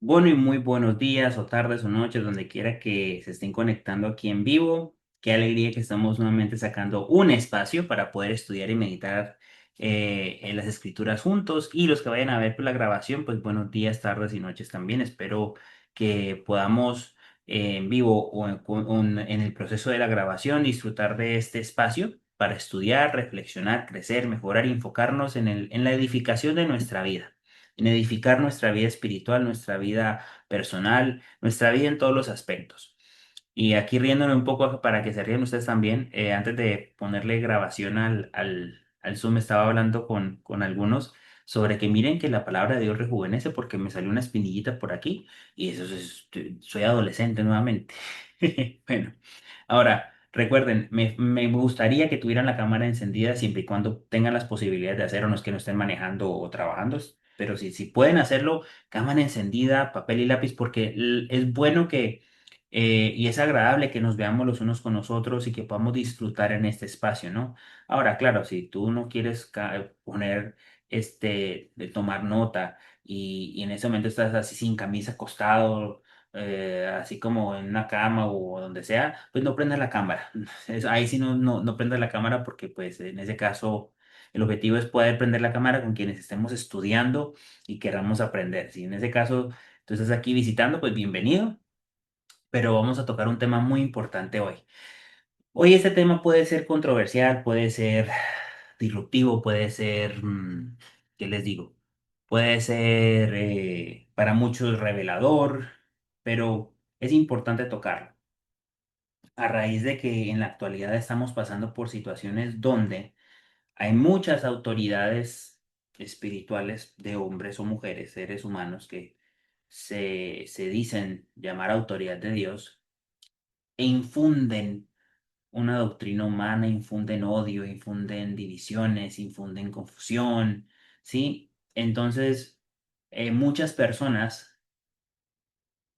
Bueno y muy buenos días o tardes o noches, donde quiera que se estén conectando aquí en vivo. Qué alegría que estamos nuevamente sacando un espacio para poder estudiar y meditar en las escrituras juntos. Y los que vayan a ver pues, la grabación, pues buenos días, tardes y noches también. Espero que podamos en vivo o en el proceso de la grabación disfrutar de este espacio para estudiar, reflexionar, crecer, mejorar y enfocarnos en la edificación de nuestra vida, en edificar nuestra vida espiritual, nuestra vida personal, nuestra vida en todos los aspectos. Y aquí riéndome un poco para que se rían ustedes también, antes de ponerle grabación al Zoom, estaba hablando con algunos sobre que miren que la palabra de Dios rejuvenece porque me salió una espinillita por aquí y eso es, soy adolescente nuevamente. Bueno, ahora recuerden, me gustaría que tuvieran la cámara encendida siempre y cuando tengan las posibilidades de hacerlo, no es que no estén manejando o trabajando, pero si pueden hacerlo, cámara encendida, papel y lápiz, porque es bueno y es agradable que nos veamos los unos con los otros y que podamos disfrutar en este espacio, ¿no? Ahora, claro, si tú no quieres poner, de tomar nota y en ese momento estás así sin camisa acostado, así como en una cama o donde sea, pues no prendas la cámara. Ahí sí no prendas la cámara porque pues en ese caso el objetivo es poder prender la cámara con quienes estemos estudiando y queramos aprender. Si en ese caso tú estás aquí visitando, pues bienvenido, pero vamos a tocar un tema muy importante hoy. Hoy este tema puede ser controversial, puede ser disruptivo, puede ser, ¿qué les digo? Puede ser para muchos revelador, pero es importante tocarlo. A raíz de que en la actualidad estamos pasando por situaciones donde hay muchas autoridades espirituales de hombres o mujeres, seres humanos, que se dicen llamar autoridad de Dios e infunden una doctrina humana, infunden odio, infunden divisiones, infunden confusión, ¿sí? Entonces, muchas personas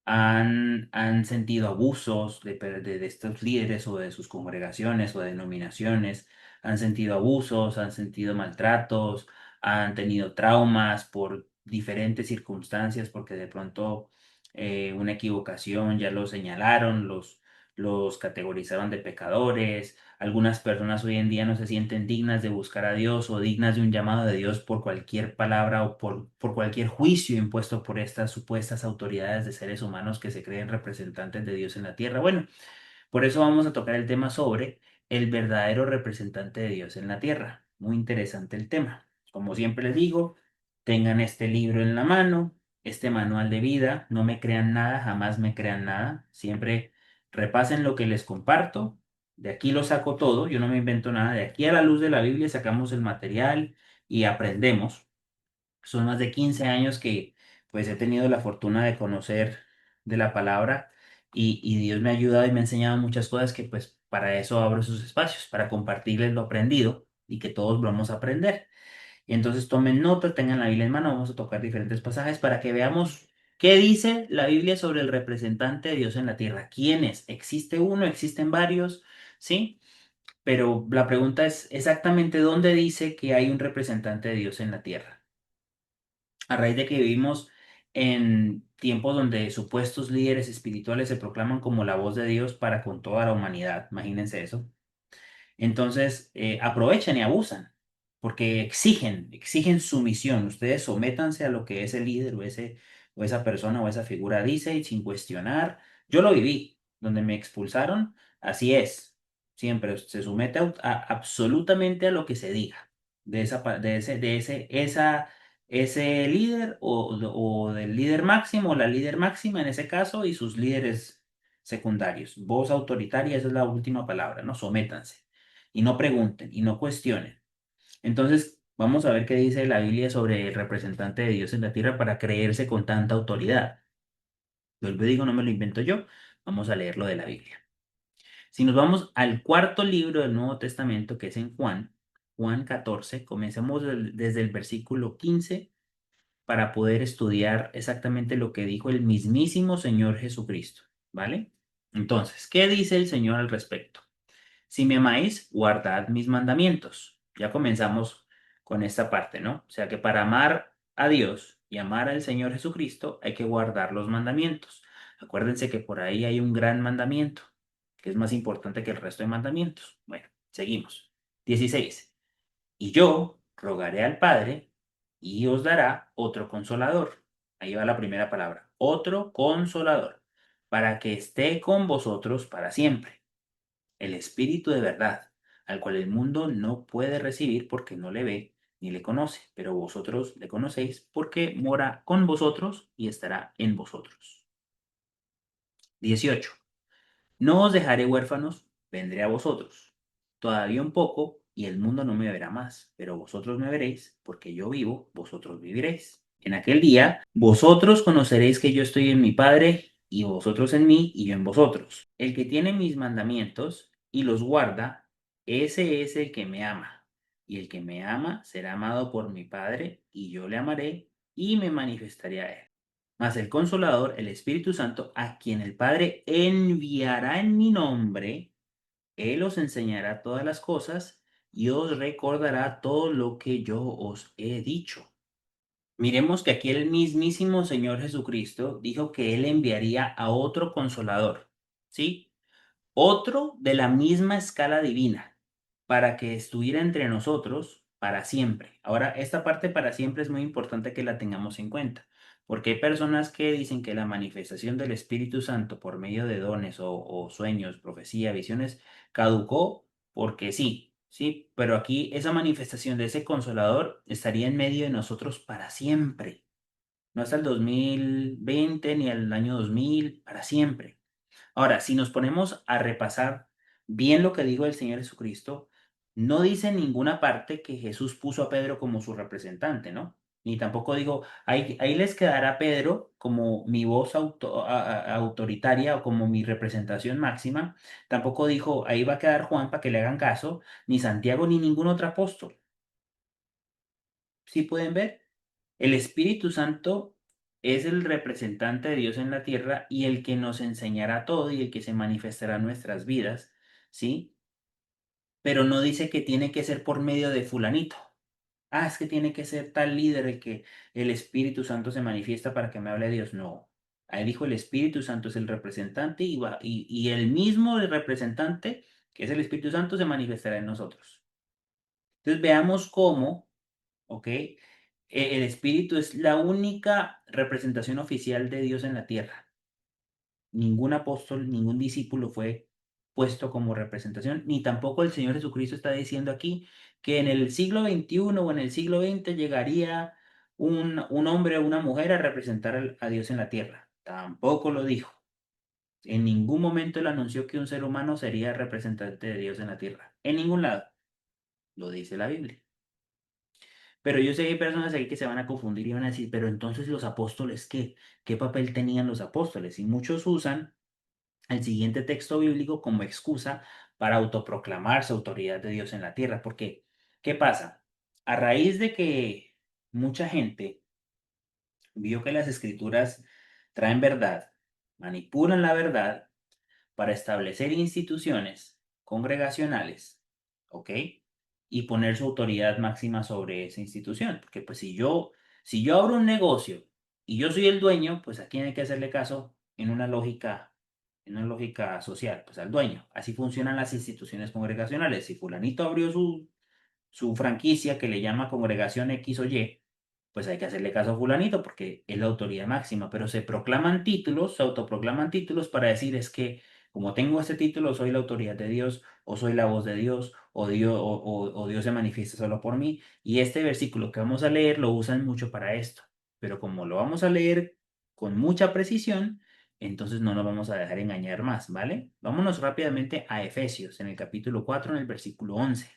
han sentido abusos de estos líderes o de sus congregaciones o denominaciones, han sentido abusos, han sentido maltratos, han tenido traumas por diferentes circunstancias, porque de pronto una equivocación ya los señalaron, los categorizaron de pecadores. Algunas personas hoy en día no se sienten dignas de buscar a Dios o dignas de un llamado de Dios por cualquier palabra o por cualquier juicio impuesto por estas supuestas autoridades de seres humanos que se creen representantes de Dios en la tierra. Bueno, por eso vamos a tocar el tema sobre el verdadero representante de Dios en la tierra. Muy interesante el tema. Como siempre les digo, tengan este libro en la mano, este manual de vida, no me crean nada, jamás me crean nada, siempre repasen lo que les comparto, de aquí lo saco todo, yo no me invento nada, de aquí a la luz de la Biblia sacamos el material y aprendemos. Son más de 15 años que pues he tenido la fortuna de conocer de la palabra y Dios me ha ayudado y me ha enseñado muchas cosas que pues para eso abro esos espacios, para compartirles lo aprendido y que todos vamos a aprender. Y entonces tomen nota, tengan la Biblia en mano, vamos a tocar diferentes pasajes para que veamos qué dice la Biblia sobre el representante de Dios en la tierra. ¿Quién es? ¿Existe uno? ¿Existen varios? ¿Sí? Pero la pregunta es exactamente dónde dice que hay un representante de Dios en la tierra. A raíz de que vivimos en tiempos donde supuestos líderes espirituales se proclaman como la voz de Dios para con toda la humanidad, imagínense eso. Entonces, aprovechan y abusan, porque exigen sumisión. Ustedes sométanse a lo que ese líder o esa persona o esa figura dice y sin cuestionar. Yo lo viví, donde me expulsaron, así es. Siempre se somete absolutamente a lo que se diga de ese líder o del líder máximo o la líder máxima en ese caso y sus líderes secundarios. Voz autoritaria, esa es la última palabra, ¿no? Sométanse y no pregunten y no cuestionen. Entonces, vamos a ver qué dice la Biblia sobre el representante de Dios en la tierra para creerse con tanta autoridad. Vuelvo y digo, no me lo invento yo, vamos a leerlo de la Biblia. Si nos vamos al cuarto libro del Nuevo Testamento, que es en Juan, Juan 14, comencemos desde el versículo 15 para poder estudiar exactamente lo que dijo el mismísimo Señor Jesucristo, ¿vale? Entonces, ¿qué dice el Señor al respecto? Si me amáis, guardad mis mandamientos. Ya comenzamos con esta parte, ¿no? O sea que para amar a Dios y amar al Señor Jesucristo, hay que guardar los mandamientos. Acuérdense que por ahí hay un gran mandamiento, que es más importante que el resto de mandamientos. Bueno, seguimos. 16. Y yo rogaré al Padre y os dará otro consolador. Ahí va la primera palabra, otro consolador, para que esté con vosotros para siempre. El Espíritu de verdad, al cual el mundo no puede recibir porque no le ve ni le conoce, pero vosotros le conocéis porque mora con vosotros y estará en vosotros. 18. No os dejaré huérfanos, vendré a vosotros. Todavía un poco, y el mundo no me verá más, pero vosotros me veréis, porque yo vivo, vosotros viviréis. En aquel día, vosotros conoceréis que yo estoy en mi Padre, y vosotros en mí, y yo en vosotros. El que tiene mis mandamientos y los guarda, ese es el que me ama. Y el que me ama será amado por mi Padre, y yo le amaré, y me manifestaré a él. Mas el Consolador, el Espíritu Santo, a quien el Padre enviará en mi nombre, Él os enseñará todas las cosas y os recordará todo lo que yo os he dicho. Miremos que aquí el mismísimo Señor Jesucristo dijo que Él enviaría a otro Consolador, ¿sí? Otro de la misma escala divina, para que estuviera entre nosotros para siempre. Ahora, esta parte para siempre es muy importante que la tengamos en cuenta, porque hay personas que dicen que la manifestación del Espíritu Santo por medio de dones o sueños, profecía, visiones, caducó porque sí, sí, pero aquí esa manifestación de ese consolador estaría en medio de nosotros para siempre, no hasta el 2020 ni el año 2000, para siempre. Ahora, si nos ponemos a repasar bien lo que dijo el Señor Jesucristo, no dice en ninguna parte que Jesús puso a Pedro como su representante, ¿no? Ni tampoco digo, ahí les quedará Pedro como mi voz autoritaria o como mi representación máxima. Tampoco dijo, ahí va a quedar Juan para que le hagan caso, ni Santiago, ni ningún otro apóstol. ¿Sí pueden ver? El Espíritu Santo es el representante de Dios en la tierra y el que nos enseñará todo y el que se manifestará en nuestras vidas, ¿sí? Pero no dice que tiene que ser por medio de fulanito. Ah, es que tiene que ser tal líder el que el Espíritu Santo se manifiesta para que me hable Dios. No. Ahí dijo el Espíritu Santo es el representante y el mismo representante, que es el Espíritu Santo, se manifestará en nosotros. Entonces veamos cómo, ¿ok? El Espíritu es la única representación oficial de Dios en la tierra. Ningún apóstol, ningún discípulo fue puesto como representación, ni tampoco el Señor Jesucristo está diciendo aquí que en el siglo XXI o en el siglo XX llegaría un hombre o una mujer a representar a Dios en la tierra. Tampoco lo dijo. En ningún momento él anunció que un ser humano sería representante de Dios en la tierra. En ningún lado. Lo dice la Biblia. Pero yo sé que hay personas ahí que se van a confundir y van a decir, pero entonces los apóstoles, ¿qué? ¿Qué papel tenían los apóstoles? Y muchos usan el siguiente texto bíblico como excusa para autoproclamarse autoridad de Dios en la tierra. Porque, ¿qué pasa? A raíz de que mucha gente vio que las escrituras traen verdad, manipulan la verdad para establecer instituciones congregacionales, ¿ok? Y poner su autoridad máxima sobre esa institución. Porque pues si yo abro un negocio y yo soy el dueño, pues a quién hay que hacerle caso en una lógica social, pues al dueño. Así funcionan las instituciones congregacionales. Si fulanito abrió su franquicia que le llama congregación X o Y, pues hay que hacerle caso a fulanito porque es la autoridad máxima, pero se proclaman títulos, se autoproclaman títulos para decir es que como tengo este título soy la autoridad de Dios o soy la voz de Dios o Dios se manifiesta solo por mí. Y este versículo que vamos a leer lo usan mucho para esto, pero como lo vamos a leer con mucha precisión, entonces no nos vamos a dejar engañar más, ¿vale? Vámonos rápidamente a Efesios en el capítulo 4 en el versículo 11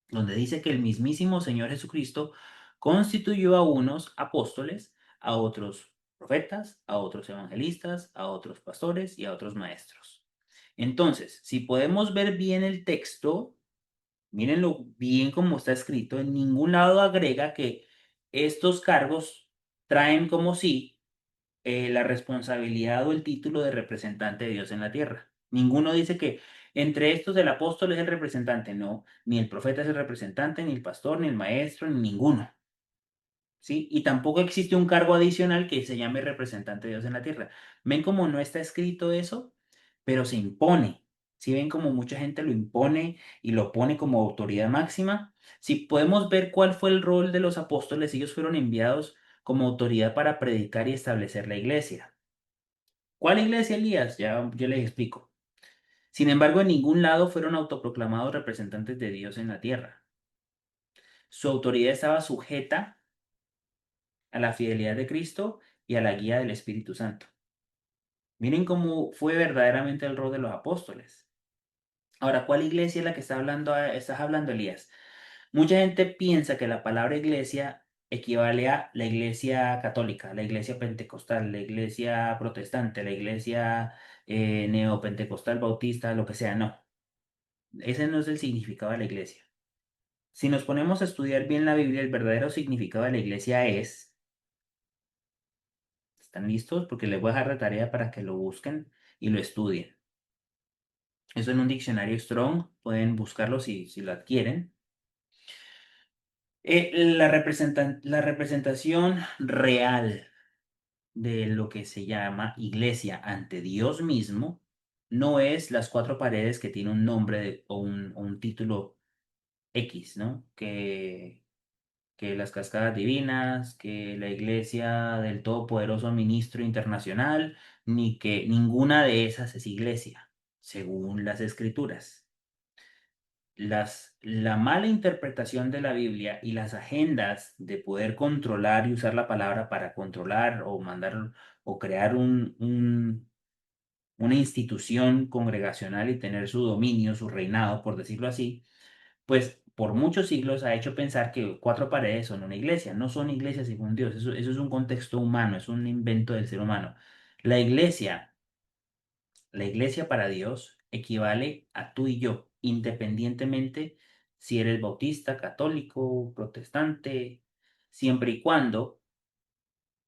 donde dice que el mismísimo Señor Jesucristo constituyó a unos apóstoles, a otros profetas, a otros evangelistas, a otros pastores y a otros maestros. Entonces, si podemos ver bien el texto, mírenlo bien como está escrito, en ningún lado agrega que estos cargos traen como sí la responsabilidad o el título de representante de Dios en la tierra. Ninguno dice que entre estos el apóstol es el representante, no, ni el profeta es el representante, ni el pastor, ni el maestro, ni ninguno. ¿sí? Y tampoco existe un cargo adicional que se llame representante de Dios en la tierra. ¿Ven cómo no está escrito eso? Pero se impone. ¿Sí ven cómo mucha gente lo impone y lo pone como autoridad máxima? Si podemos ver cuál fue el rol de los apóstoles, ellos fueron enviados como autoridad para predicar y establecer la iglesia. ¿Cuál iglesia, Elías? Ya yo les explico. Sin embargo, en ningún lado fueron autoproclamados representantes de Dios en la tierra. Su autoridad estaba sujeta a la fidelidad de Cristo y a la guía del Espíritu Santo. Miren cómo fue verdaderamente el rol de los apóstoles. Ahora, ¿cuál iglesia es la que estás hablando, Elías? Mucha gente piensa que la palabra iglesia equivale a la iglesia católica, la iglesia pentecostal, la iglesia protestante, la iglesia neopentecostal, bautista, lo que sea. No, ese no es el significado de la iglesia. Si nos ponemos a estudiar bien la Biblia, el verdadero significado de la iglesia es, ¿están listos? Porque les voy a dejar de tarea para que lo busquen y lo estudien. Eso en un diccionario Strong, pueden buscarlo si lo adquieren. La representación real de lo que se llama iglesia ante Dios mismo no es las cuatro paredes que tiene un nombre o un título X, ¿no? Que las cascadas divinas, que la iglesia del Todopoderoso Ministro Internacional, ni que ninguna de esas es iglesia, según las escrituras. La mala interpretación de la Biblia y las agendas de poder controlar y usar la palabra para controlar o mandar o crear una institución congregacional y tener su dominio, su reinado, por decirlo así, pues por muchos siglos ha hecho pensar que cuatro paredes son una iglesia. No son iglesias según Dios, eso es un contexto humano, es un invento del ser humano. La iglesia, la iglesia para Dios equivale a tú y yo, independientemente si eres bautista, católico, protestante, siempre y cuando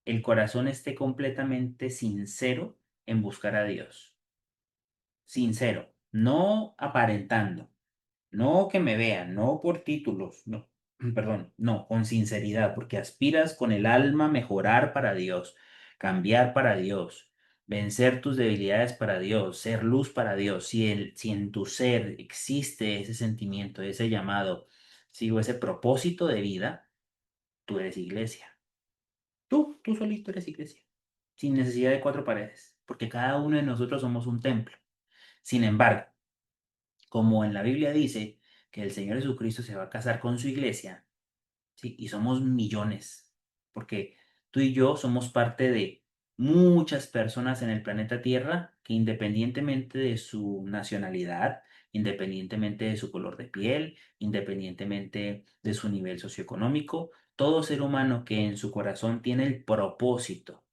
el corazón esté completamente sincero en buscar a Dios. Sincero, no aparentando. No que me vean, no por títulos, no, perdón, no, con sinceridad, porque aspiras con el alma a mejorar para Dios, cambiar para Dios, vencer tus debilidades para Dios, ser luz para Dios. Si en tu ser existe ese sentimiento, ese llamado, sigo ese propósito de vida, tú eres iglesia. Tú solito eres iglesia, sin necesidad de cuatro paredes, porque cada uno de nosotros somos un templo. Sin embargo, como en la Biblia dice que el Señor Jesucristo se va a casar con su iglesia, ¿sí? Y somos millones, porque tú y yo somos parte de muchas personas en el planeta Tierra que independientemente de su nacionalidad, independientemente de su color de piel, independientemente de su nivel socioeconómico, todo ser humano que en su corazón tiene el propósito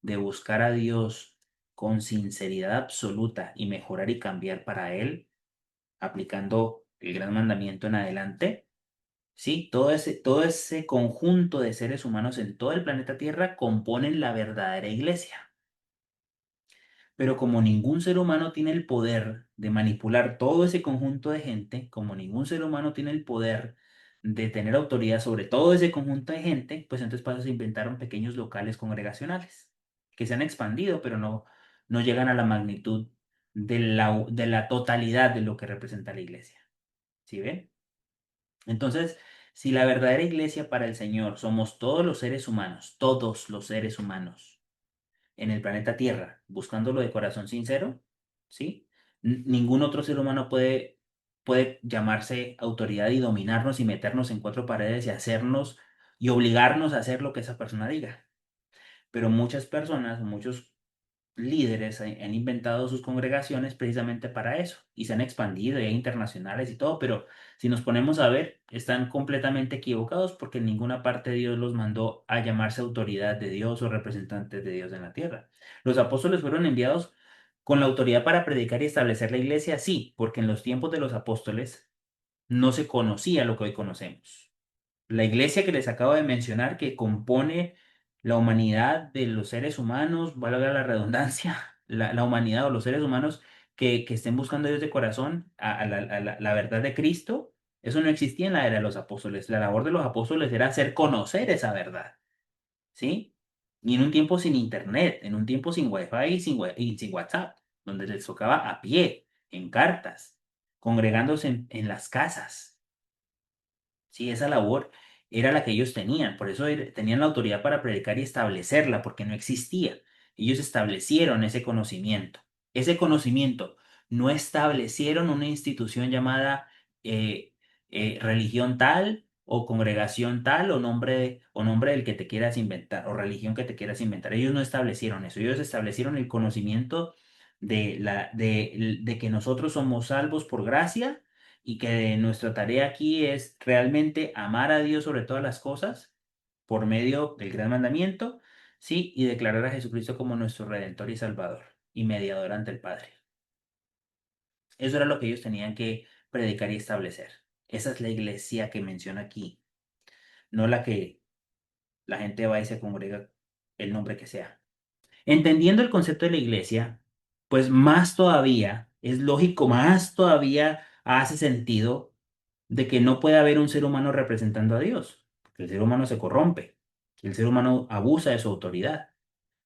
de buscar a Dios con sinceridad absoluta y mejorar y cambiar para Él, aplicando el gran mandamiento en adelante, sí, todo ese conjunto de seres humanos en todo el planeta Tierra componen la verdadera iglesia. Pero como ningún ser humano tiene el poder de manipular todo ese conjunto de gente, como ningún ser humano tiene el poder de tener autoridad sobre todo ese conjunto de gente, pues entonces para eso se inventaron pequeños locales congregacionales que se han expandido, pero no llegan a la magnitud de la totalidad de lo que representa la iglesia. ¿Sí ven? Entonces, si la verdadera iglesia para el Señor somos todos los seres humanos en el planeta Tierra, buscándolo de corazón sincero, ¿sí? Ningún otro ser humano puede llamarse autoridad y dominarnos y meternos en cuatro paredes y hacernos y obligarnos a hacer lo que esa persona diga. Pero muchas personas, muchos líderes han inventado sus congregaciones precisamente para eso y se han expandido y hay internacionales y todo, pero si nos ponemos a ver, están completamente equivocados porque en ninguna parte Dios los mandó a llamarse autoridad de Dios o representantes de Dios en la tierra. Los apóstoles fueron enviados con la autoridad para predicar y establecer la iglesia, sí, porque en los tiempos de los apóstoles no se conocía lo que hoy conocemos. La iglesia que les acabo de mencionar, que compone la humanidad de los seres humanos, valga la redundancia, la humanidad o los seres humanos que estén buscando a Dios de corazón, la verdad de Cristo, eso no existía en la era de los apóstoles. La labor de los apóstoles era hacer conocer esa verdad. ¿sí? Y en un tiempo sin internet, en un tiempo sin wifi y sin WhatsApp, donde les tocaba a pie, en cartas, congregándose en las casas. Sí, esa labor era la que ellos tenían, por eso tenían la autoridad para predicar y establecerla, porque no existía. Ellos establecieron ese conocimiento. Ese conocimiento no establecieron una institución llamada eh, religión tal o congregación tal o nombre del que te quieras inventar o religión que te quieras inventar. Ellos no establecieron eso. Ellos establecieron el conocimiento de que nosotros somos salvos por gracia y que nuestra tarea aquí es realmente amar a Dios sobre todas las cosas por medio del gran mandamiento, ¿sí? Y declarar a Jesucristo como nuestro Redentor y Salvador y mediador ante el Padre. Eso era lo que ellos tenían que predicar y establecer. Esa es la iglesia que menciona aquí, no la que la gente va y se congrega el nombre que sea. Entendiendo el concepto de la iglesia, pues más todavía es lógico, más todavía hace sentido de que no puede haber un ser humano representando a Dios, porque el ser humano se corrompe, el ser humano abusa de su autoridad.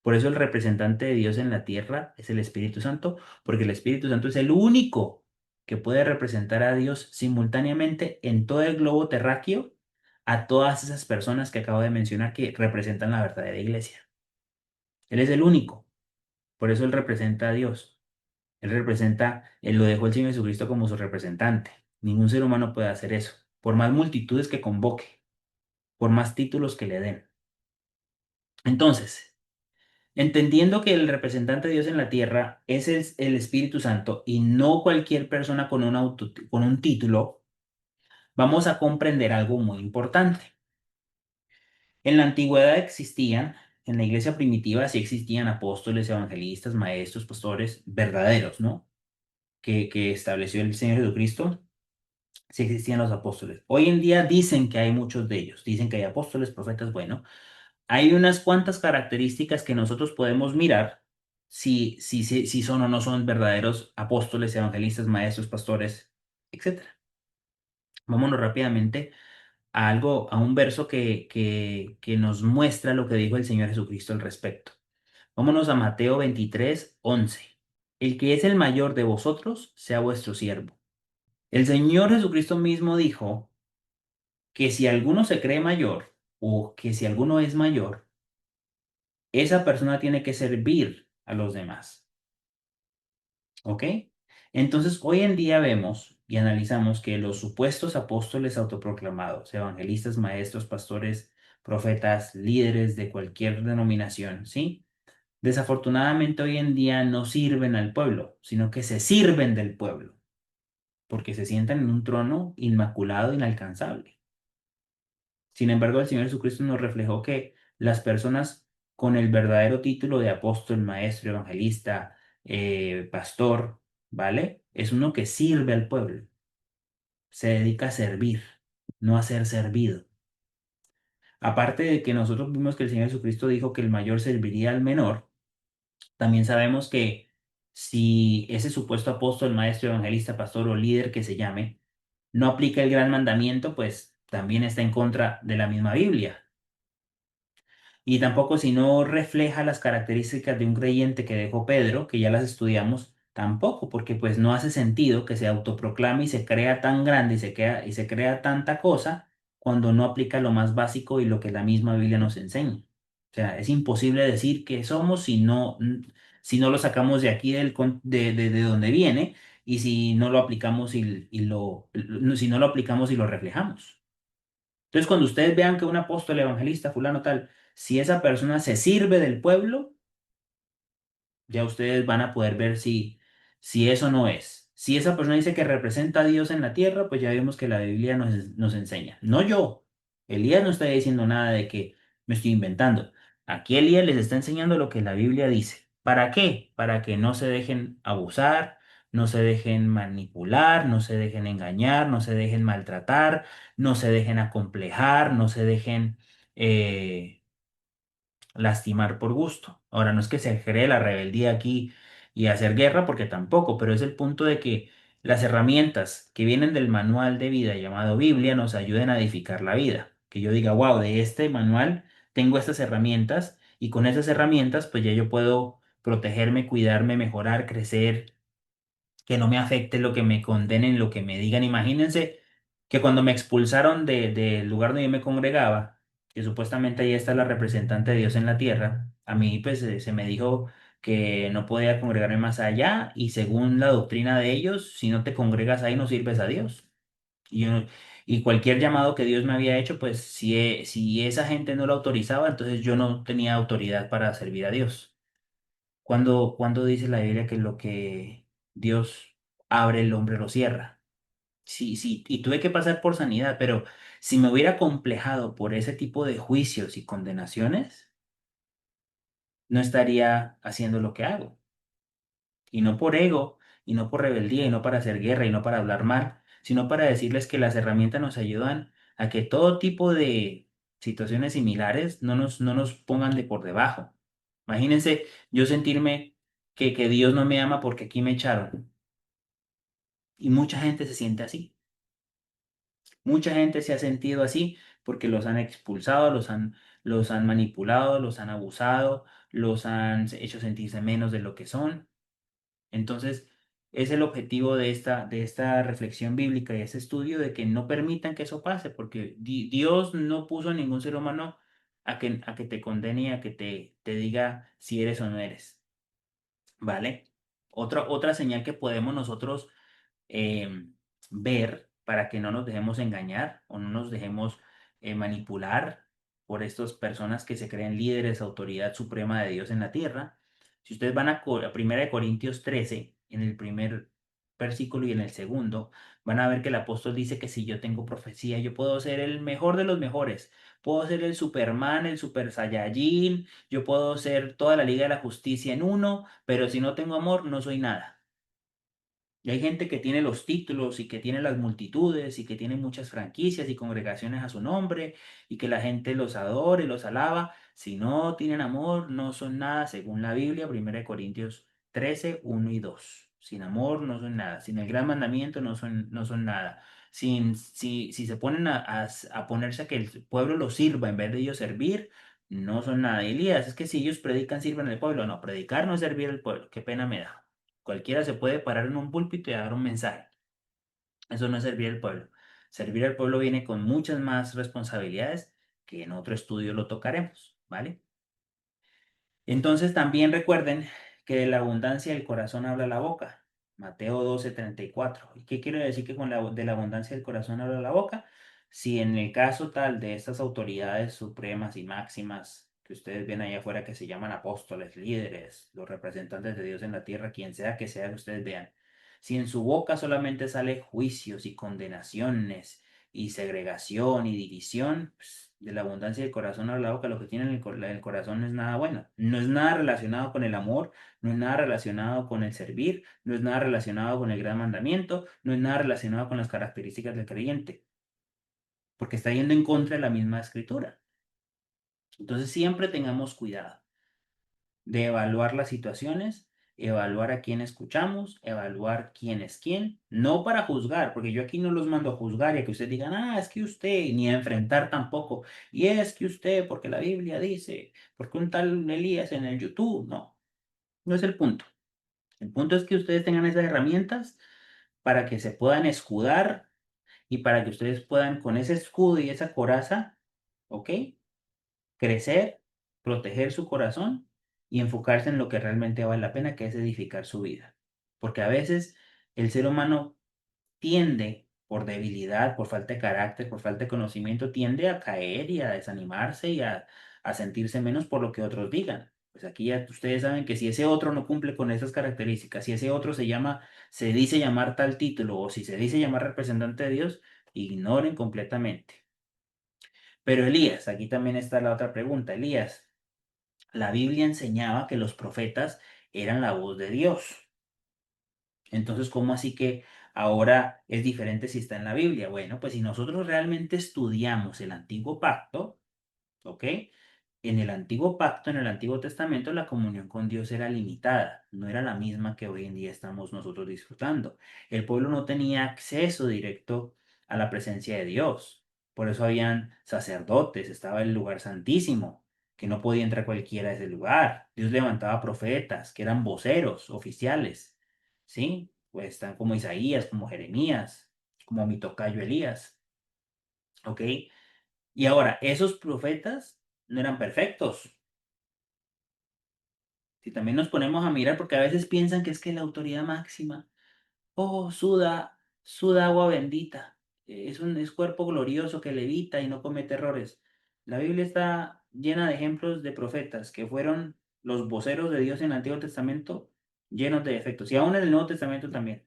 Por eso el representante de Dios en la tierra es el Espíritu Santo, porque el Espíritu Santo es el único que puede representar a Dios simultáneamente en todo el globo terráqueo a todas esas personas que acabo de mencionar que representan la verdadera iglesia. Él es el único. Por eso Él representa a Dios. Él lo dejó el Señor Jesucristo como su representante. Ningún ser humano puede hacer eso. Por más multitudes que convoque, por más títulos que le den. Entonces, entendiendo que el representante de Dios en la tierra es el Espíritu Santo y no cualquier persona con un título, vamos a comprender algo muy importante. En la antigüedad existían, en la iglesia primitiva sí existían apóstoles, evangelistas, maestros, pastores verdaderos, ¿no? Que estableció el Señor Jesucristo, sí existían los apóstoles. Hoy en día dicen que hay muchos de ellos, dicen que hay apóstoles, profetas, bueno, hay unas cuantas características que nosotros podemos mirar si son o no son verdaderos apóstoles, evangelistas, maestros, pastores, etcétera. Vámonos rápidamente a algo, a un verso que nos muestra lo que dijo el Señor Jesucristo al respecto. Vámonos a Mateo 23:11. El que es el mayor de vosotros, sea vuestro siervo. El Señor Jesucristo mismo dijo que si alguno se cree mayor o que si alguno es mayor, esa persona tiene que servir a los demás. ¿Ok? Entonces, hoy en día vemos y analizamos que los supuestos apóstoles autoproclamados, evangelistas, maestros, pastores, profetas, líderes de cualquier denominación, ¿sí? Desafortunadamente hoy en día no sirven al pueblo, sino que se sirven del pueblo, porque se sientan en un trono inmaculado, inalcanzable. Sin embargo, el Señor Jesucristo nos reflejó que las personas con el verdadero título de apóstol, maestro, evangelista, pastor, ¿vale? Es uno que sirve al pueblo, se dedica a servir, no a ser servido. Aparte de que nosotros vimos que el Señor Jesucristo dijo que el mayor serviría al menor, también sabemos que si ese supuesto apóstol, maestro, evangelista, pastor o líder que se llame, no aplica el gran mandamiento, pues también está en contra de la misma Biblia. Y tampoco si no refleja las características de un creyente que dejó Pedro, que ya las estudiamos, tampoco, porque pues no hace sentido que se autoproclame y se crea tan grande y se crea tanta cosa cuando no aplica lo más básico y lo que la misma Biblia nos enseña. O sea, es imposible decir que somos si no lo sacamos de aquí de donde viene y si no lo aplicamos si no lo aplicamos y lo reflejamos. Entonces, cuando ustedes vean que un apóstol, evangelista, fulano tal, si esa persona se sirve del pueblo, ya ustedes van a poder ver si eso no es. Si esa persona dice que representa a Dios en la tierra, pues ya vemos que la Biblia nos enseña. No yo. Elías no está diciendo nada de que me estoy inventando. Aquí Elías les está enseñando lo que la Biblia dice. ¿Para qué? Para que no se dejen abusar, no se dejen manipular, no se dejen engañar, no se dejen maltratar, no se dejen acomplejar, no se dejen lastimar por gusto. Ahora, no es que se cree la rebeldía aquí y hacer guerra, porque tampoco, pero es el punto de que las herramientas que vienen del manual de vida llamado Biblia nos ayuden a edificar la vida. Que yo diga, wow, de este manual tengo estas herramientas y con esas herramientas pues ya yo puedo protegerme, cuidarme, mejorar, crecer, que no me afecte lo que me condenen, lo que me digan. Imagínense que cuando me expulsaron del lugar donde yo me congregaba, que supuestamente ahí está la representante de Dios en la tierra, a mí pues se me dijo que no podía congregarme más allá y según la doctrina de ellos, si no te congregas ahí no sirves a Dios. Y, y cualquier llamado que Dios me había hecho, pues si esa gente no lo autorizaba, entonces yo no tenía autoridad para servir a Dios. Cuando dice la Biblia que lo que Dios abre, el hombre lo cierra. Sí, sí, y tuve que pasar por sanidad, pero si me hubiera complejado por ese tipo de juicios y condenaciones, no estaría haciendo lo que hago. Y no por ego, y no por rebeldía, y no para hacer guerra, y no para hablar mal, sino para decirles que las herramientas nos ayudan a que todo tipo de situaciones similares no nos pongan de por debajo. Imagínense yo sentirme que Dios no me ama porque aquí me echaron. Y mucha gente se siente así. Mucha gente se ha sentido así porque los han expulsado, los han manipulado, los han abusado, los han hecho sentirse menos de lo que son. Entonces, es el objetivo de esta reflexión bíblica y ese estudio de que no permitan que eso pase, porque Dios no puso a ningún ser humano a que te condene y a que te diga si eres o no eres, ¿vale? Otra señal que podemos nosotros eh, ver para que no nos dejemos engañar o no nos dejemos manipular por estas personas que se creen líderes, autoridad suprema de Dios en la tierra. Si ustedes van a 1 Corintios 13, en el primer versículo y en el segundo, van a ver que el apóstol dice que si yo tengo profecía, yo puedo ser el mejor de los mejores. Puedo ser el Superman, el Super Saiyajin, yo puedo ser toda la Liga de la Justicia en uno, pero si no tengo amor, no soy nada. Y hay gente que tiene los títulos y que tiene las multitudes y que tiene muchas franquicias y congregaciones a su nombre y que la gente los adora y los alaba. Si no tienen amor, no son nada, según la Biblia, 1 Corintios 13, 1 y 2. Sin amor no son nada. Sin el gran mandamiento no son nada. Si se ponen a ponerse a que el pueblo los sirva en vez de ellos servir, no son nada. Elías, es que si ellos predican, sirven al pueblo. No, predicar no es servir al pueblo. Qué pena me da. Cualquiera se puede parar en un púlpito y dar un mensaje. Eso no es servir al pueblo. Servir al pueblo viene con muchas más responsabilidades que en otro estudio lo tocaremos, ¿vale? Entonces también recuerden que de la abundancia del corazón habla la boca. Mateo 12:34. ¿Y qué quiere decir que de la abundancia del corazón habla la boca? Si en el caso tal de estas autoridades supremas y máximas que ustedes ven allá afuera que se llaman apóstoles, líderes, los representantes de Dios en la tierra, quien sea que ustedes vean, si en su boca solamente sale juicios y condenaciones y segregación y división, pues, de la abundancia del corazón habla la boca, lo que tiene en el corazón no es nada bueno, no es nada relacionado con el amor, no es nada relacionado con el servir, no es nada relacionado con el gran mandamiento, no es nada relacionado con las características del creyente, porque está yendo en contra de la misma escritura. Entonces siempre tengamos cuidado de evaluar las situaciones, evaluar a quién escuchamos, evaluar quién es quién, no para juzgar, porque yo aquí no los mando a juzgar y a que ustedes digan, es que usted, ni a enfrentar tampoco, y es que usted, porque la Biblia dice, porque un tal Elías en el YouTube, no, no es el punto. El punto es que ustedes tengan esas herramientas para que se puedan escudar y para que ustedes puedan con ese escudo y esa coraza, ¿ok? Crecer, proteger su corazón y enfocarse en lo que realmente vale la pena, que es edificar su vida. Porque a veces el ser humano tiende, por debilidad, por falta de carácter, por falta de conocimiento, tiende a caer y a desanimarse y a sentirse menos por lo que otros digan. Pues aquí ya ustedes saben que si ese otro no cumple con esas características, si ese otro se dice llamar tal título o si se dice llamar representante de Dios, ignoren completamente. Pero Elías, aquí también está la otra pregunta. Elías, la Biblia enseñaba que los profetas eran la voz de Dios. Entonces, ¿cómo así que ahora es diferente si está en la Biblia? Bueno, pues si nosotros realmente estudiamos el antiguo pacto, ¿ok? En el antiguo pacto, en el Antiguo Testamento, la comunión con Dios era limitada, no era la misma que hoy en día estamos nosotros disfrutando. El pueblo no tenía acceso directo a la presencia de Dios. Por eso habían sacerdotes, estaba el lugar santísimo, que no podía entrar cualquiera a ese lugar. Dios levantaba profetas, que eran voceros oficiales, ¿sí? Pues están como Isaías, como Jeremías, como mi tocayo Elías, ¿ok? Y ahora, esos profetas no eran perfectos. Si también nos ponemos a mirar, porque a veces piensan que es que la autoridad máxima, oh, suda agua bendita, es cuerpo glorioso que levita y no comete errores. La Biblia está llena de ejemplos de profetas que fueron los voceros de Dios en el Antiguo Testamento, llenos de defectos, y aún en el Nuevo Testamento también.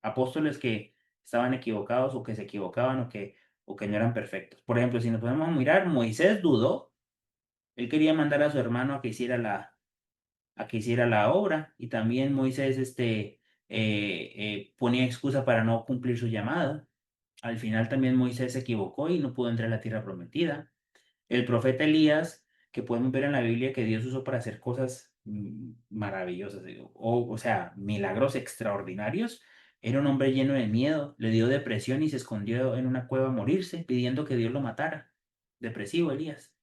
Apóstoles que estaban equivocados o que se equivocaban o que no eran perfectos. Por ejemplo, si nos podemos mirar, Moisés dudó, él quería mandar a su hermano a que hiciera la obra. Y también Moisés ponía excusa para no cumplir su llamado. Al final también Moisés se equivocó y no pudo entrar a la tierra prometida. El profeta Elías, que podemos ver en la Biblia que Dios usó para hacer cosas maravillosas, o sea, milagros extraordinarios, era un hombre lleno de miedo, le dio depresión y se escondió en una cueva a morirse, pidiendo que Dios lo matara. Depresivo Elías.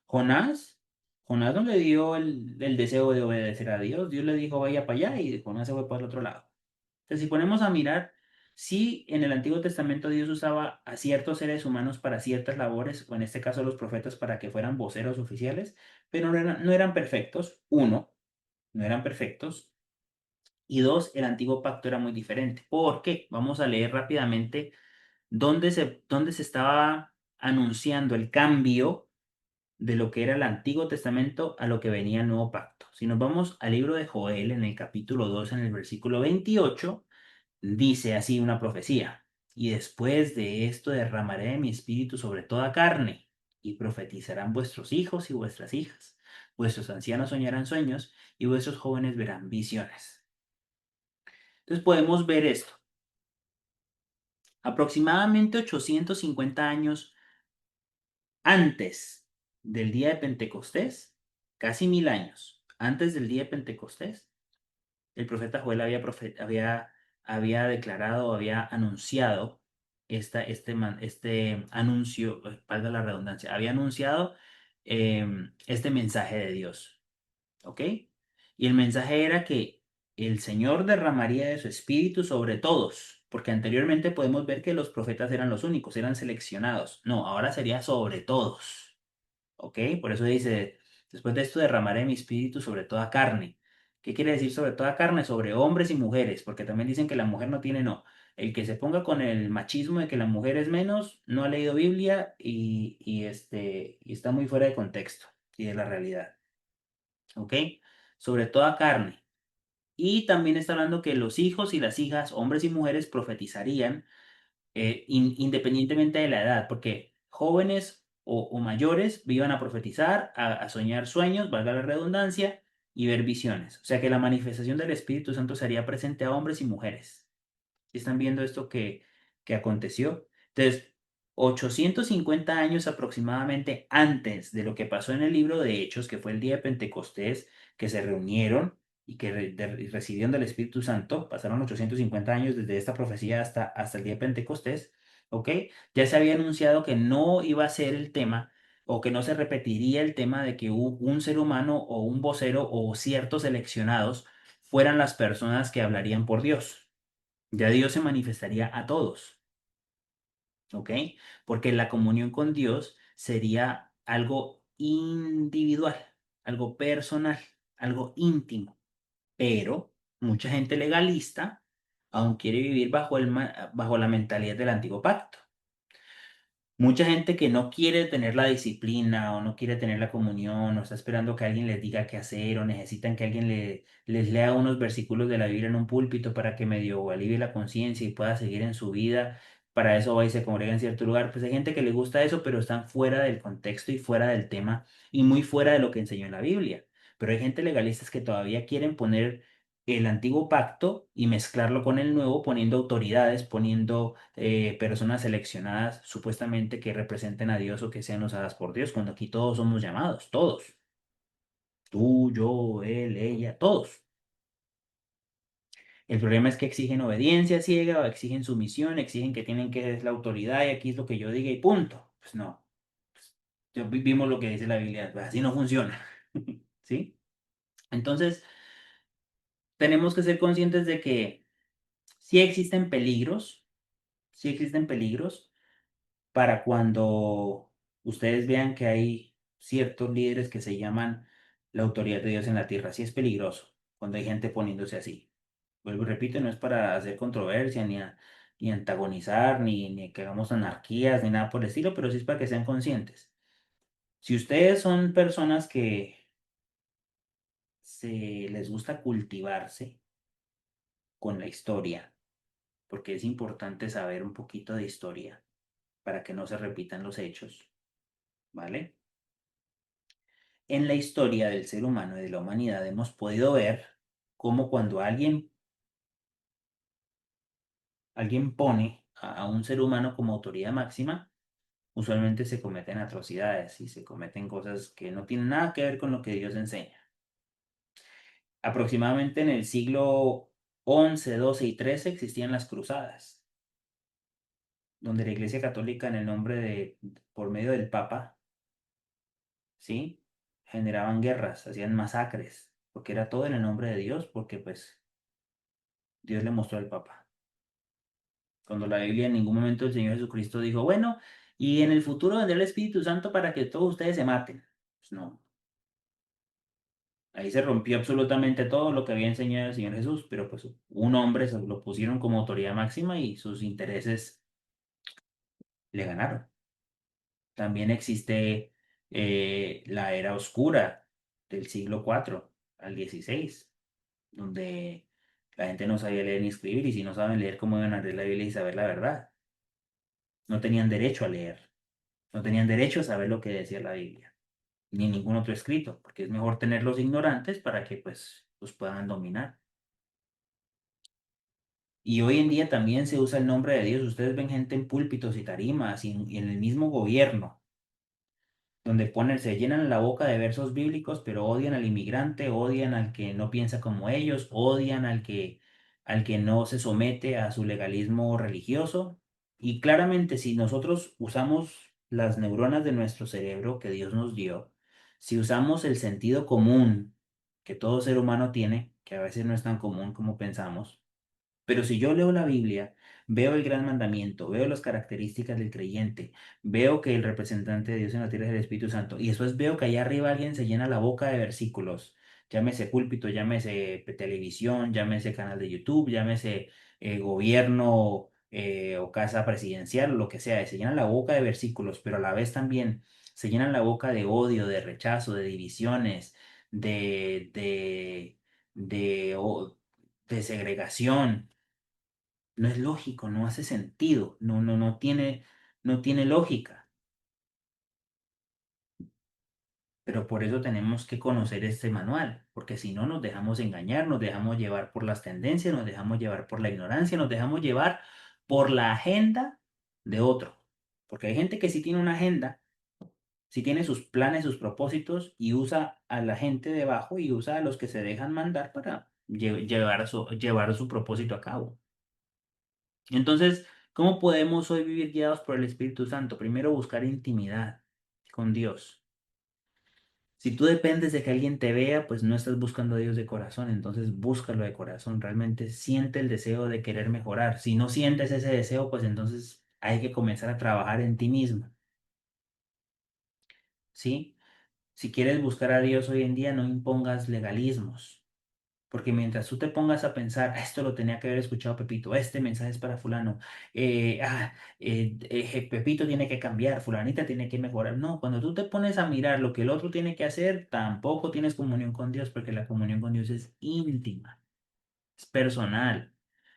Jonás, Jonás no le dio el deseo de obedecer a Dios. Dios le dijo, vaya para allá y Jonás se fue para el otro lado. Entonces, si ponemos a mirar, sí, en el Antiguo Testamento Dios usaba a ciertos seres humanos para ciertas labores, o en este caso los profetas para que fueran voceros oficiales, pero no eran perfectos. Uno, no eran perfectos. Y dos, el antiguo pacto era muy diferente. ¿Por qué? Vamos a leer rápidamente dónde se estaba anunciando el cambio de lo que era el Antiguo Testamento a lo que venía el Nuevo Pacto. Si nos vamos al libro de Joel, en el capítulo 2 en el versículo 28, dice así una profecía: y después de esto derramaré de mi espíritu sobre toda carne, y profetizarán vuestros hijos y vuestras hijas. Vuestros ancianos soñarán sueños, y vuestros jóvenes verán visiones. Entonces podemos ver esto. Aproximadamente 850 años antes del día de Pentecostés, casi 1000 años antes del día de Pentecostés, el profeta Joel había declarado, había anunciado este anuncio, valga la redundancia, había anunciado este mensaje de Dios, ¿ok? Y el mensaje era que el Señor derramaría de su espíritu sobre todos, porque anteriormente podemos ver que los profetas eran los únicos, eran seleccionados. No, ahora sería sobre todos. ¿Ok? Por eso dice, después de esto derramaré mi espíritu sobre toda carne. ¿Qué quiere decir sobre toda carne? Sobre hombres y mujeres, porque también dicen que la mujer no tiene, no. El que se ponga con el machismo de que la mujer es menos, no ha leído Biblia y está muy fuera de contexto y de la realidad. ¿Ok? Sobre toda carne. Y también está hablando que los hijos y las hijas, hombres y mujeres, profetizarían independientemente de la edad, porque jóvenes o mayores iban a profetizar, a soñar sueños, valga la redundancia, y ver visiones. O sea que la manifestación del Espíritu Santo sería presente a hombres y mujeres. ¿Están viendo esto que aconteció? Entonces, 850 años aproximadamente antes de lo que pasó en el libro de Hechos, que fue el día de Pentecostés, que se reunieron y que recibieron del Espíritu Santo, pasaron 850 años desde esta profecía hasta el día de Pentecostés, ¿ok? Ya se había anunciado que no iba a ser el tema o que no se repetiría el tema de que un ser humano o un vocero o ciertos seleccionados fueran las personas que hablarían por Dios. Ya Dios se manifestaría a todos, ¿ok? Porque la comunión con Dios sería algo individual, algo personal, algo íntimo. Pero mucha gente legalista aún quiere vivir bajo la mentalidad del antiguo pacto. Mucha gente que no quiere tener la disciplina o no quiere tener la comunión o está esperando que alguien les diga qué hacer o necesitan que alguien les lea unos versículos de la Biblia en un púlpito para que medio alivie la conciencia y pueda seguir en su vida. Para eso va y se congrega en cierto lugar. Pues hay gente que le gusta eso, pero están fuera del contexto y fuera del tema y muy fuera de lo que enseñó la Biblia. Pero hay gente legalista que todavía quieren poner el antiguo pacto y mezclarlo con el nuevo, poniendo autoridades, poniendo personas seleccionadas supuestamente que representen a Dios o que sean usadas por Dios, cuando aquí todos somos llamados, todos. Tú, yo, él, ella, todos. El problema es que exigen obediencia ciega o exigen sumisión, exigen que tienen que ser la autoridad y aquí es lo que yo diga y punto. Pues no, ya vimos lo que dice la Biblia, pues así no funciona, ¿sí? Entonces, tenemos que ser conscientes de que sí existen peligros, sí existen peligros para cuando ustedes vean que hay ciertos líderes que se llaman la autoridad de Dios en la tierra. Sí es peligroso cuando hay gente poniéndose así. Vuelvo y repito, no es para hacer controversia, ni antagonizar, ni que hagamos anarquías, ni nada por el estilo, pero sí es para que sean conscientes. Si ustedes son personas que se les gusta cultivarse con la historia, porque es importante saber un poquito de historia para que no se repitan los hechos, ¿vale? En la historia del ser humano y de la humanidad hemos podido ver cómo cuando alguien pone a un ser humano como autoridad máxima, usualmente se cometen atrocidades y se cometen cosas que no tienen nada que ver con lo que Dios enseña. Aproximadamente en el siglo XI, XII y XIII existían las cruzadas, donde la Iglesia Católica en el nombre por medio del Papa, ¿sí? Generaban guerras, hacían masacres, porque era todo en el nombre de Dios, porque pues Dios le mostró al Papa. Cuando la Biblia en ningún momento el Señor Jesucristo dijo, bueno, y en el futuro vendrá el Espíritu Santo para que todos ustedes se maten. Pues no, ahí se rompió absolutamente todo lo que había enseñado el Señor Jesús, pero pues un hombre se lo pusieron como autoridad máxima y sus intereses le ganaron. También existe la era oscura del siglo IV al XVI, donde la gente no sabía leer ni escribir y si no saben leer, ¿cómo iban a leer la Biblia y saber la verdad? No tenían derecho a leer, no tenían derecho a saber lo que decía la Biblia, ni ningún otro escrito, porque es mejor tenerlos ignorantes para que pues los puedan dominar. Y hoy en día también se usa el nombre de Dios. Ustedes ven gente en púlpitos y tarimas y en el mismo gobierno donde ponen, se llenan la boca de versos bíblicos, pero odian al inmigrante, odian al que no piensa como ellos, odian al que no se somete a su legalismo religioso. Y claramente, si nosotros usamos las neuronas de nuestro cerebro que Dios nos dio, si usamos el sentido común que todo ser humano tiene, que a veces no es tan común como pensamos, pero si yo leo la Biblia, veo el gran mandamiento, veo las características del creyente, veo que el representante de Dios en la tierra es el Espíritu Santo, y después veo que allá arriba alguien se llena la boca de versículos, llámese púlpito, llámese televisión, llámese canal de YouTube, llámese gobierno o casa presidencial, lo que sea, y se llenan la boca de versículos, pero a la vez también se llenan la boca de odio, de rechazo, de divisiones, de, de, de, o- de segregación. No es lógico, no hace sentido, no tiene lógica. Pero por eso tenemos que conocer este manual, porque si no nos dejamos engañar, nos dejamos llevar por las tendencias, nos dejamos llevar por la ignorancia, nos dejamos llevar por la agenda de otro. Porque hay gente que sí tiene una agenda, sí tiene sus planes, sus propósitos y usa a la gente debajo y usa a los que se dejan mandar para llevar su propósito a cabo. Entonces, ¿cómo podemos hoy vivir guiados por el Espíritu Santo? Primero, buscar intimidad con Dios. Si tú dependes de que alguien te vea, pues no estás buscando a Dios de corazón, entonces búscalo de corazón. Realmente siente el deseo de querer mejorar. Si no sientes ese deseo, pues entonces hay que comenzar a trabajar en ti mismo, ¿sí? Si quieres buscar a Dios hoy en día, no impongas legalismos. Porque mientras tú te pongas a pensar, "Ah, esto lo tenía que haber escuchado Pepito, este mensaje es para fulano, Pepito tiene que cambiar, fulanita tiene que mejorar". No, cuando tú te pones a mirar lo que el otro tiene que hacer, tampoco tienes comunión con Dios, porque la comunión con Dios es íntima, es personal.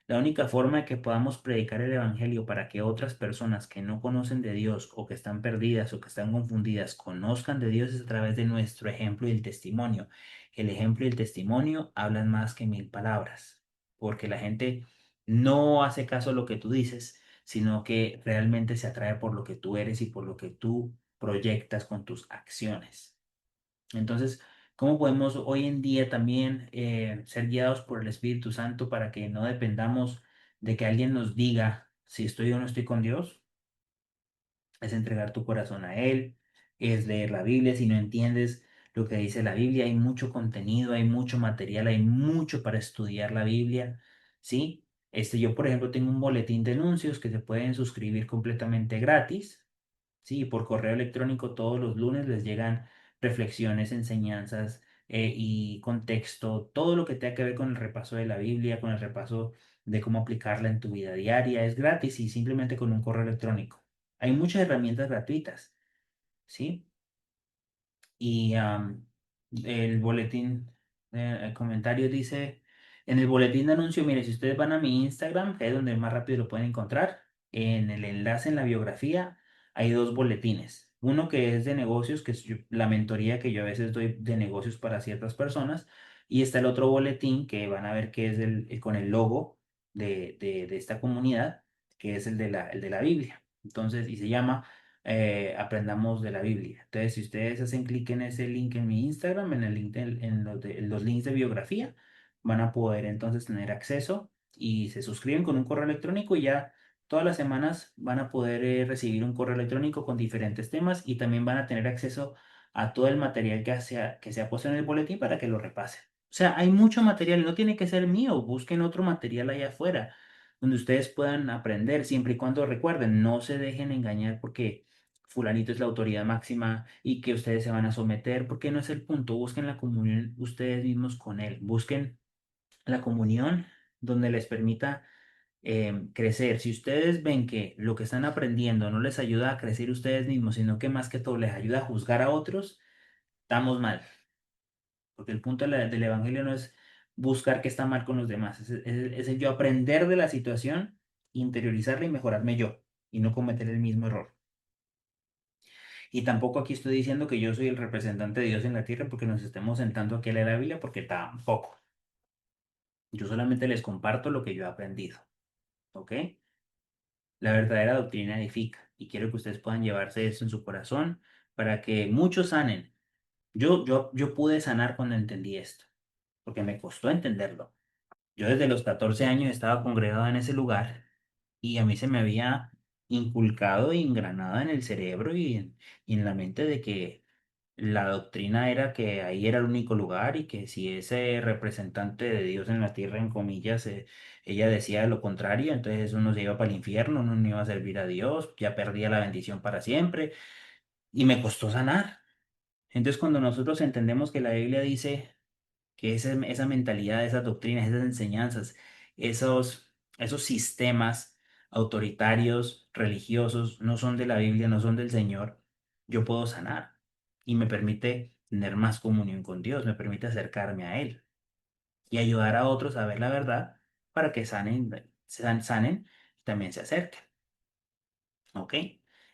La única forma de que podamos predicar el Evangelio para que otras personas que no conocen de Dios o que están perdidas o que están confundidas conozcan de Dios es a través de nuestro ejemplo y el testimonio. El ejemplo y el testimonio hablan más que mil palabras, porque la gente no hace caso a lo que tú dices, sino que realmente se atrae por lo que tú eres y por lo que tú proyectas con tus acciones. Entonces, ¿cómo podemos hoy en día también ser guiados por el Espíritu Santo para que no dependamos de que alguien nos diga si estoy o no estoy con Dios? es entregar tu corazón a Él, es leer la Biblia. Si no entiendes lo que dice la Biblia, hay mucho contenido, hay mucho material, hay mucho para estudiar la Biblia, ¿sí? Yo, por ejemplo, tengo un boletín de anuncios que se pueden suscribir completamente gratis. Sí, por correo electrónico todos los lunes les llegan reflexiones, enseñanzas y contexto, todo lo que tenga que ver con el repaso de la Biblia, con el repaso de cómo aplicarla en tu vida diaria. Es gratis y simplemente con un correo electrónico. Hay muchas herramientas gratuitas, ¿sí? Y el boletín, el comentario dice, en el boletín de anuncio, mire, si ustedes van a mi Instagram, que es donde más rápido lo pueden encontrar, en el enlace en la biografía hay dos boletines. Uno que es de negocios, que es la mentoría que yo a veces doy de negocios para ciertas personas, y está el otro boletín que van a ver que es con el logo de esta comunidad, que es el de la Biblia. Entonces, y se llama aprendamos de la Biblia. Entonces, si ustedes hacen clic en ese link en mi Instagram, en el link en los links de biografía, van a poder entonces tener acceso y se suscriben con un correo electrónico y ya todas las semanas van a poder recibir un correo electrónico con diferentes temas y también van a tener acceso a todo el material que se ha puesto en el boletín para que lo repasen. O sea, hay mucho material, no tiene que ser mío, busquen otro material allá afuera donde ustedes puedan aprender, siempre y cuando recuerden, no se dejen engañar porque fulanito es la autoridad máxima y que ustedes se van a someter, porque no es el punto. Busquen la comunión ustedes mismos con Él. Busquen la comunión donde les permita crecer. Si ustedes ven que lo que están aprendiendo no les ayuda a crecer ustedes mismos, sino que más que todo les ayuda a juzgar a otros, estamos mal. Porque el punto del evangelio no es buscar qué está mal con los demás, es el yo aprender de la situación, interiorizarla y mejorarme yo y no cometer el mismo error. Y tampoco aquí estoy diciendo que yo soy el representante de Dios en la tierra porque nos estemos sentando aquí a leer la Biblia, porque tampoco. Yo solamente les comparto lo que yo he aprendido, ¿ok? La verdadera doctrina edifica y quiero que ustedes puedan llevarse esto en su corazón para que muchos sanen. Yo pude sanar cuando entendí esto, porque me costó entenderlo. Yo desde los 14 años estaba congregado en ese lugar y a mí se me había inculcado e ingranado en el cerebro y en la mente de que la doctrina era que ahí era el único lugar y que si ese representante de Dios en la tierra, en comillas, ella decía lo contrario, entonces uno se iba para el infierno, uno no iba a servir a Dios, ya perdía la bendición para siempre y me costó sanar. Entonces cuando nosotros entendemos que la Biblia dice que esa mentalidad, esas doctrinas, esas enseñanzas, esos sistemas autoritarios, religiosos, no son de la Biblia, no son del Señor, yo puedo sanar y me permite tener más comunión con Dios, me permite acercarme a Él y ayudar a otros a ver la verdad para que sanen y también se acerquen. ¿Ok?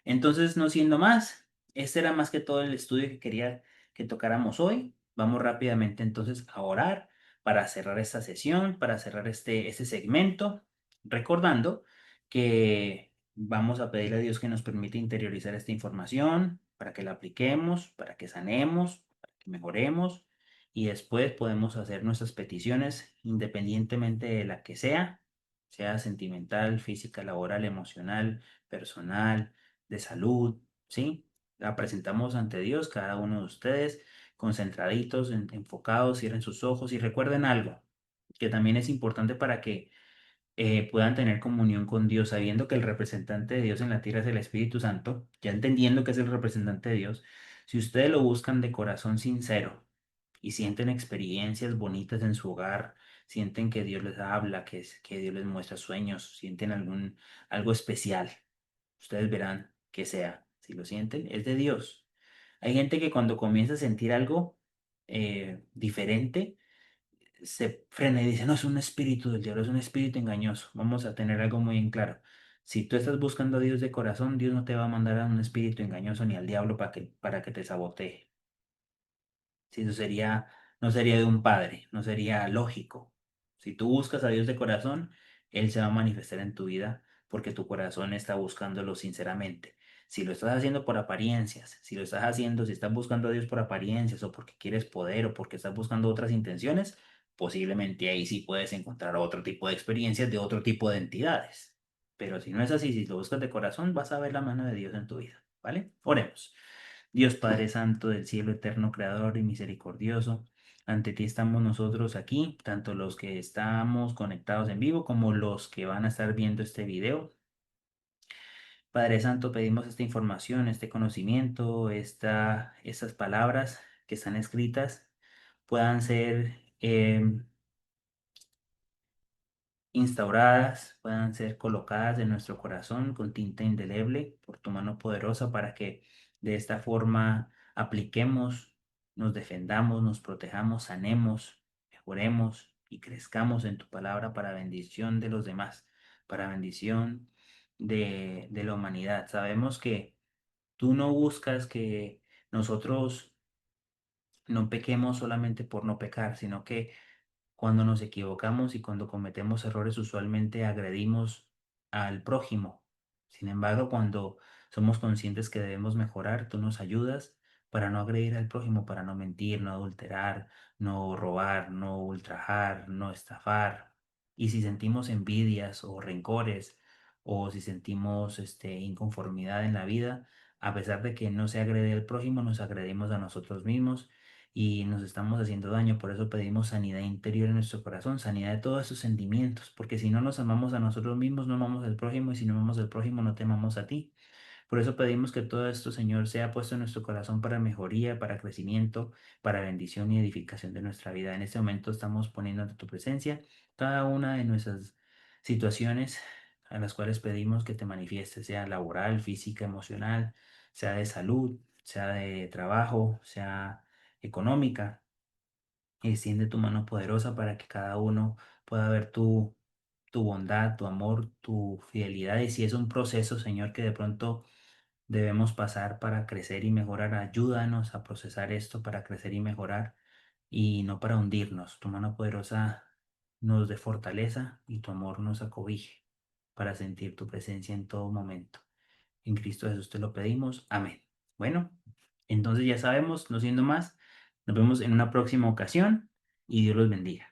Entonces, no siendo más, este era más que todo el estudio que quería que tocáramos hoy. Vamos rápidamente entonces a orar para cerrar esta sesión, para cerrar este segmento, recordando que vamos a pedirle a Dios que nos permita interiorizar esta información para que la apliquemos, para que sanemos, para que mejoremos y después podemos hacer nuestras peticiones independientemente de la que sea sentimental, física, laboral, emocional, personal, de salud, ¿sí? La presentamos ante Dios, cada uno de ustedes, concentraditos, enfocados, cierren sus ojos y recuerden algo que también es importante para que puedan tener comunión con Dios, sabiendo que el representante de Dios en la tierra es el Espíritu Santo, ya entendiendo que es el representante de Dios. Si ustedes lo buscan de corazón sincero y sienten experiencias bonitas en su hogar, sienten que Dios les habla, que Dios les muestra sueños, sienten algo especial, ustedes verán que sea. Si lo sienten, es de Dios. Hay gente que cuando comienza a sentir algo diferente, se frena y dice, no, es un espíritu del diablo, es un espíritu engañoso. Vamos a tener algo muy en claro. Si tú estás buscando a Dios de corazón, Dios no te va a mandar a un espíritu engañoso ni al diablo para que te sabotee. Si eso sería, no sería de un padre, no sería lógico. Si tú buscas a Dios de corazón, Él se va a manifestar en tu vida porque tu corazón está buscándolo sinceramente. Si lo estás haciendo por apariencias, si lo estás haciendo, si estás buscando a Dios por apariencias o porque quieres poder o porque estás buscando otras intenciones, posiblemente ahí sí puedes encontrar otro tipo de experiencias de otro tipo de entidades. Pero si no es así, si lo buscas de corazón, vas a ver la mano de Dios en tu vida, ¿vale? Oremos. Dios Padre Santo del cielo eterno, creador y misericordioso, ante ti estamos nosotros aquí, tanto los que estamos conectados en vivo como los que van a estar viendo este video. Padre Santo, pedimos esta información, este conocimiento, estas palabras que están escritas puedan ser instauradas, puedan ser colocadas en nuestro corazón con tinta indeleble por tu mano poderosa para que de esta forma apliquemos, nos defendamos, nos protejamos, sanemos, mejoremos y crezcamos en tu palabra para bendición de los demás, para bendición de la humanidad. Sabemos que tú no buscas que nosotros no pequemos solamente por no pecar, sino que cuando nos equivocamos y cuando cometemos errores, usualmente agredimos al prójimo. Sin embargo, cuando somos conscientes que debemos mejorar, tú nos ayudas para no agredir al prójimo, para no mentir, no adulterar, no robar, no ultrajar, no estafar. Y si sentimos envidias o rencores, o si sentimos inconformidad en la vida, a pesar de que no se agrede al prójimo, nos agredimos a nosotros mismos y nos estamos haciendo daño. Por eso pedimos sanidad interior en nuestro corazón, sanidad de todos esos sentimientos, porque si no nos amamos a nosotros mismos, no amamos al prójimo, y si no amamos al prójimo, no te amamos a ti. Por eso pedimos que todo esto, Señor, sea puesto en nuestro corazón para mejoría, para crecimiento, para bendición y edificación de nuestra vida. En este momento estamos poniendo ante tu presencia cada una de nuestras situaciones a las cuales pedimos que te manifiestes, sea laboral, física, emocional, sea de salud, sea de trabajo, sea económica. Extiende tu mano poderosa para que cada uno pueda ver tu bondad, tu amor, tu fidelidad. Y si es un proceso, Señor, que de pronto debemos pasar para crecer y mejorar, ayúdanos a procesar esto para crecer y mejorar y no para hundirnos. Tu mano poderosa nos dé fortaleza y tu amor nos acobije para sentir tu presencia en todo momento. En Cristo Jesús te lo pedimos. Amén. Bueno, entonces ya sabemos, no siendo más, nos vemos en una próxima ocasión y Dios los bendiga.